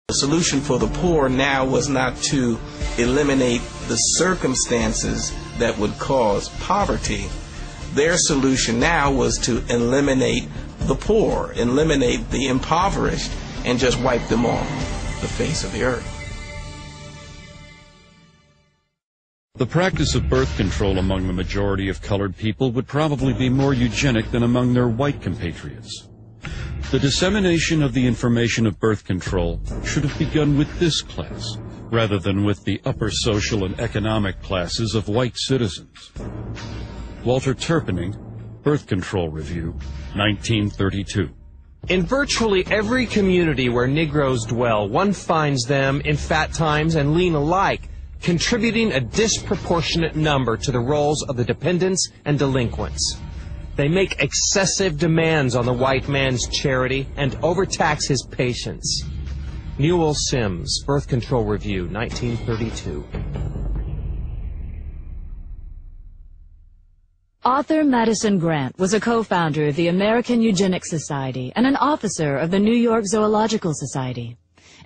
The solution for the poor now was not to eliminate the circumstances that would cause poverty. Their solution now was to eliminate the poor, eliminate the impoverished, and just wipe them off the face of the earth. The practice of birth control among the majority of colored people would probably be more eugenic than among their white compatriots. The dissemination of the information of birth control should have begun with this class, rather than with the upper social and economic classes of white citizens. Walter Terpening, Birth Control Review, 1932. In virtually every community where Negroes dwell, one finds them in fat times and lean alike, contributing a disproportionate number to the roles of the dependents and delinquents. They make excessive demands on the white man's charity and overtax his patients. Newell Sims, Birth Control Review, 1932. Arthur Madison Grant was a co-founder of the American Eugenics Society and an officer of the New York Zoological Society.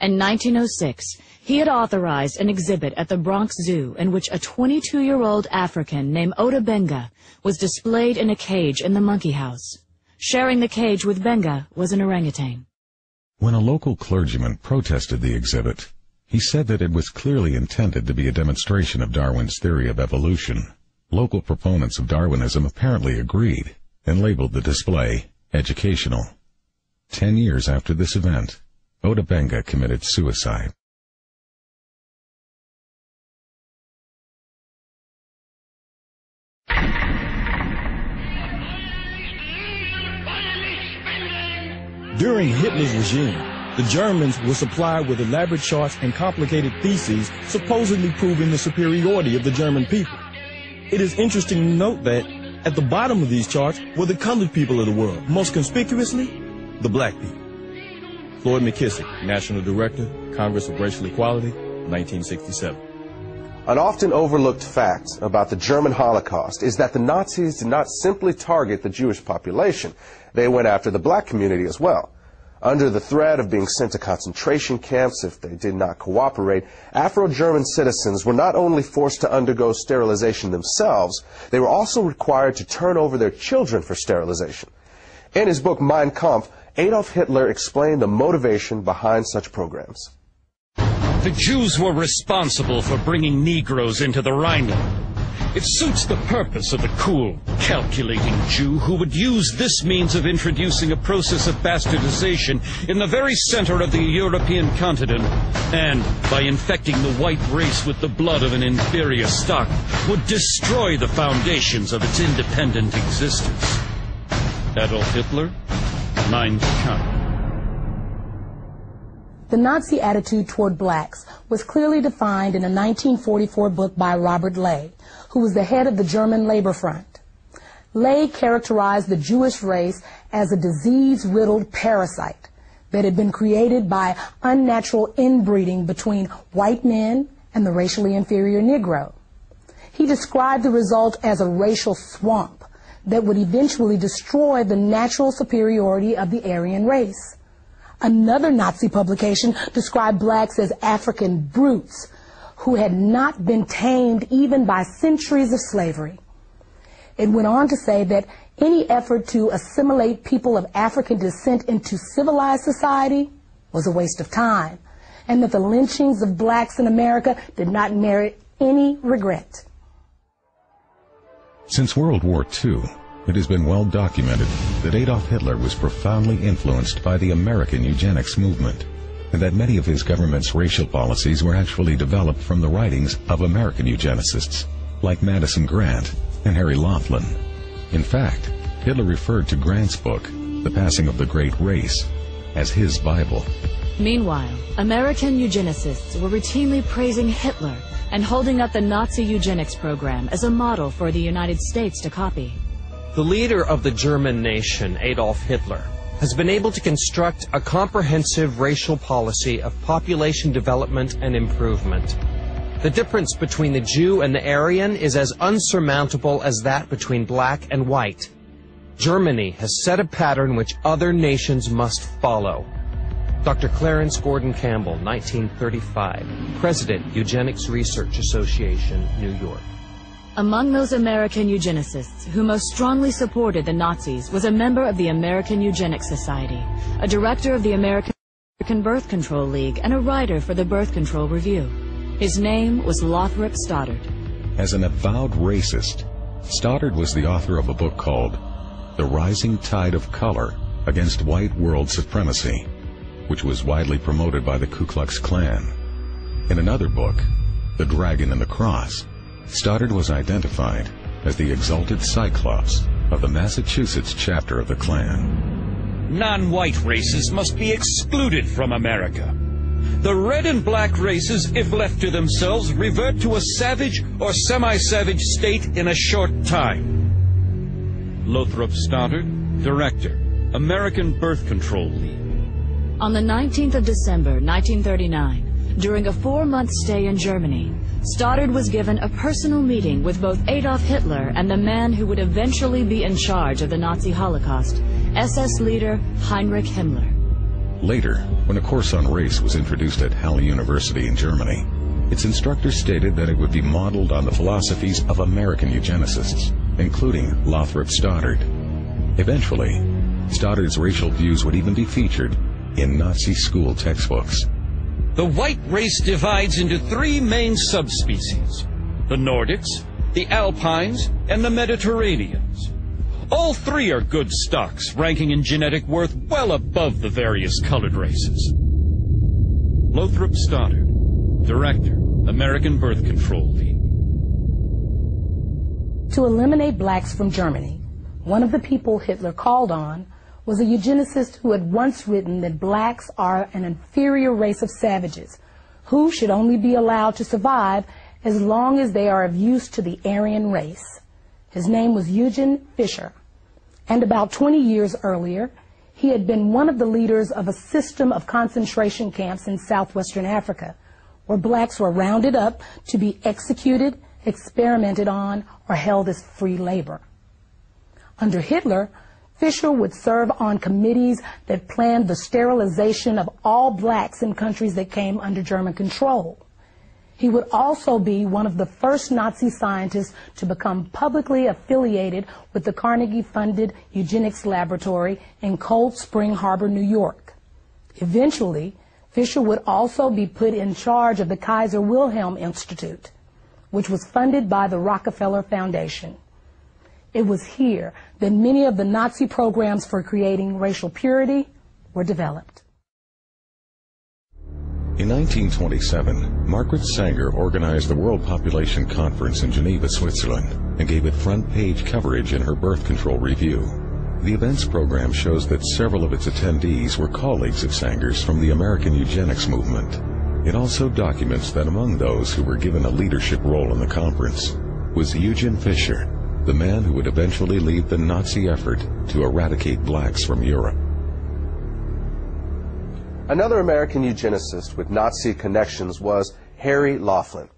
In 1906, he had authorized an exhibit at the Bronx Zoo in which a 22-year-old African named Ota Benga was displayed in a cage in the monkey house. Sharing the cage with Benga was an orangutan. When a local clergyman protested the exhibit, he said that it was clearly intended to be a demonstration of Darwin's theory of evolution. Local proponents of Darwinism apparently agreed and labeled the display educational. 10 years after this event, Ota Benga committed suicide. During Hitler's regime, the Germans were supplied with elaborate charts and complicated theses supposedly proving the superiority of the German people. It is interesting to note that at the bottom of these charts were the colored people of the world, most conspicuously, the black people. Floyd McKissick, National Director, Congress of Racial Equality, 1967. An often overlooked fact about the German Holocaust is that the Nazis did not simply target the Jewish population. They went after the black community as well. Under the threat of being sent to concentration camps if they did not cooperate, Afro-German citizens were not only forced to undergo sterilization themselves, they were also required to turn over their children for sterilization. In his book Mein Kampf, Adolf Hitler explained the motivation behind such programs. The Jews were responsible for bringing Negroes into the Rhineland. It suits the purpose of the cool, calculating Jew who would use this means of introducing a process of bastardization in the very center of the European continent, and, by infecting the white race with the blood of an inferior stock, would destroy the foundations of its independent existence. Adolf Hitler, Mein Kampf. The Nazi attitude toward blacks was clearly defined in a 1944 book by Robert Ley, who was the head of the German Labor Front. Ley characterized the Jewish race as a disease-riddled parasite that had been created by unnatural inbreeding between white men and the racially inferior Negro. He described the result as a racial swamp that would eventually destroy the natural superiority of the Aryan race. Another Nazi publication described blacks as African brutes who had not been tamed even by centuries of slavery. It went on to say that any effort to assimilate people of African descent into civilized society was a waste of time, and that the lynchings of blacks in America did not merit any regret. Since World War II, it has been well documented that Adolf Hitler was profoundly influenced by the American eugenics movement, and that many of his government's racial policies were actually developed from the writings of American eugenicists, like Madison Grant and Harry Laughlin. In fact, Hitler referred to Grant's book, The Passing of the Great Race, as his Bible. Meanwhile, American eugenicists were routinely praising Hitler and holding up the Nazi eugenics program as a model for the United States to copy. The leader of the German nation, Adolf Hitler, has been able to construct a comprehensive racial policy of population development and improvement. The difference between the Jew and the Aryan is as unsurmountable as that between black and white. Germany has set a pattern which other nations must follow. Dr. Clarence Gordon Campbell, 1935, President, Eugenics Research Association, New York. Among those American eugenicists who most strongly supported the Nazis was a member of the American Eugenics Society, a director of the American Birth Control League, and a writer for the Birth Control Review. His name was Lothrop Stoddard. As an avowed racist, Stoddard was the author of a book called The Rising Tide of Color Against White World Supremacy, which was widely promoted by the Ku Klux Klan. In another book, The Dragon and the Cross, Stoddard was identified as the exalted Cyclops of the Massachusetts chapter of the Klan. Non-white races must be excluded from America. The red and black races, if left to themselves, revert to a savage or semi-savage state in a short time. Lothrop Stoddard, Director, American Birth Control League. On the 19th of December, 1939, during a 4-month stay in Germany, Stoddard was given a personal meeting with both Adolf Hitler and the man who would eventually be in charge of the Nazi Holocaust, SS leader Heinrich Himmler. Later, when a course on race was introduced at Halle University in Germany, its instructors stated that it would be modeled on the philosophies of American eugenicists, including Lothrop Stoddard. Eventually, Stoddard's racial views would even be featured in Nazi school textbooks. The white race divides into 3 main subspecies: the Nordics, the Alpines, and the Mediterraneans. All 3 are good stocks, ranking in genetic worth well above the various colored races. Lothrop Stoddard, Director, American Birth Control League. To eliminate blacks from Germany, one of the people Hitler called on was a eugenicist who had once written that blacks are an inferior race of savages who should only be allowed to survive as long as they are of use to the Aryan race. His name was Eugen Fischer, and about 20 years earlier, he had been one of the leaders of a system of concentration camps in southwestern Africa, where blacks were rounded up to be executed, experimented on, or held as free labor. Under Hitler, Fischer would serve on committees that planned the sterilization of all blacks in countries that came under German control. He would also be one of the first Nazi scientists to become publicly affiliated with the Carnegie-funded eugenics laboratory in Cold Spring Harbor, New York. Eventually, Fischer would also be put in charge of the Kaiser Wilhelm Institute, which was funded by the Rockefeller Foundation. It was here that many of the Nazi programs for creating racial purity were developed. In 1927, Margaret Sanger organized the World Population Conference in Geneva, Switzerland, and gave it front-page coverage in her Birth Control Review. The events program shows that several of its attendees were colleagues of Sanger's from the American eugenics movement. It also documents that among those who were given a leadership role in the conference was Eugen Fischer, the man who would eventually lead the Nazi effort to eradicate blacks from Europe. Another American eugenicist with Nazi connections was Harry Laughlin.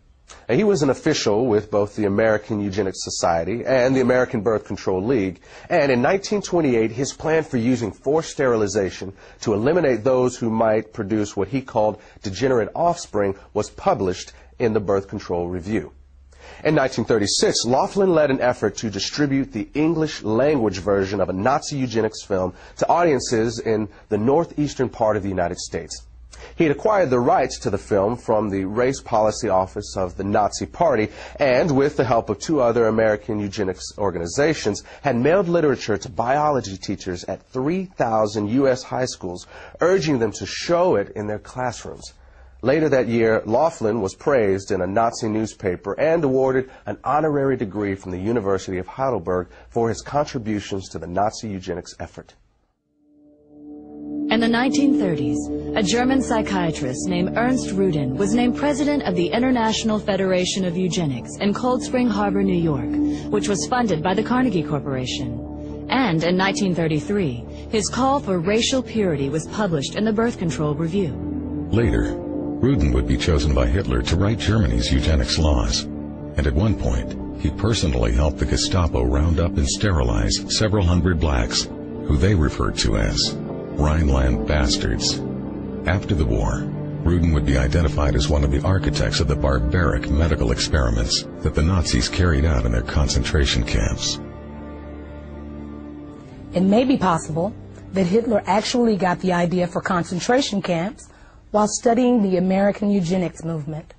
He was an official with both the American Eugenics Society and the American Birth Control League, and in 1928 his plan for using forced sterilization to eliminate those who might produce what he called degenerate offspring was published in the Birth Control Review. In 1936, Laughlin led an effort to distribute the English language version of a Nazi eugenics film to audiences in the northeastern part of the United States. He had acquired the rights to the film from the Race Policy Office of the Nazi Party and, with the help of 2 other American eugenics organizations, had mailed literature to biology teachers at 3,000 U.S. high schools, urging them to show it in their classrooms. Later that year, Laughlin was praised in a Nazi newspaper and awarded an honorary degree from the University of Heidelberg for his contributions to the Nazi eugenics effort. In the 1930s, a German psychiatrist named Ernst Rudin was named president of the International Federation of Eugenics in Cold Spring Harbor, New York, which was funded by the Carnegie Corporation. And in 1933, his call for racial purity was published in the Birth Control Review. Later, Rudin would be chosen by Hitler to write Germany's eugenics laws, and at one point, he personally helped the Gestapo round up and sterilize several hundred blacks, who they referred to as Rhineland bastards. After the war, Rudin would be identified as one of the architects of the barbaric medical experiments that the Nazis carried out in their concentration camps. It may be possible that Hitler actually got the idea for concentration camps while studying the American eugenics movement.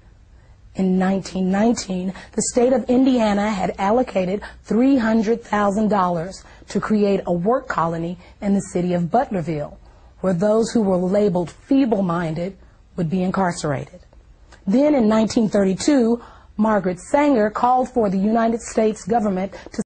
In 1919, the state of Indiana had allocated $300,000 to create a work colony in the city of Butlerville, where those who were labeled feeble-minded would be incarcerated. Then in 1932, Margaret Sanger called for the United States government to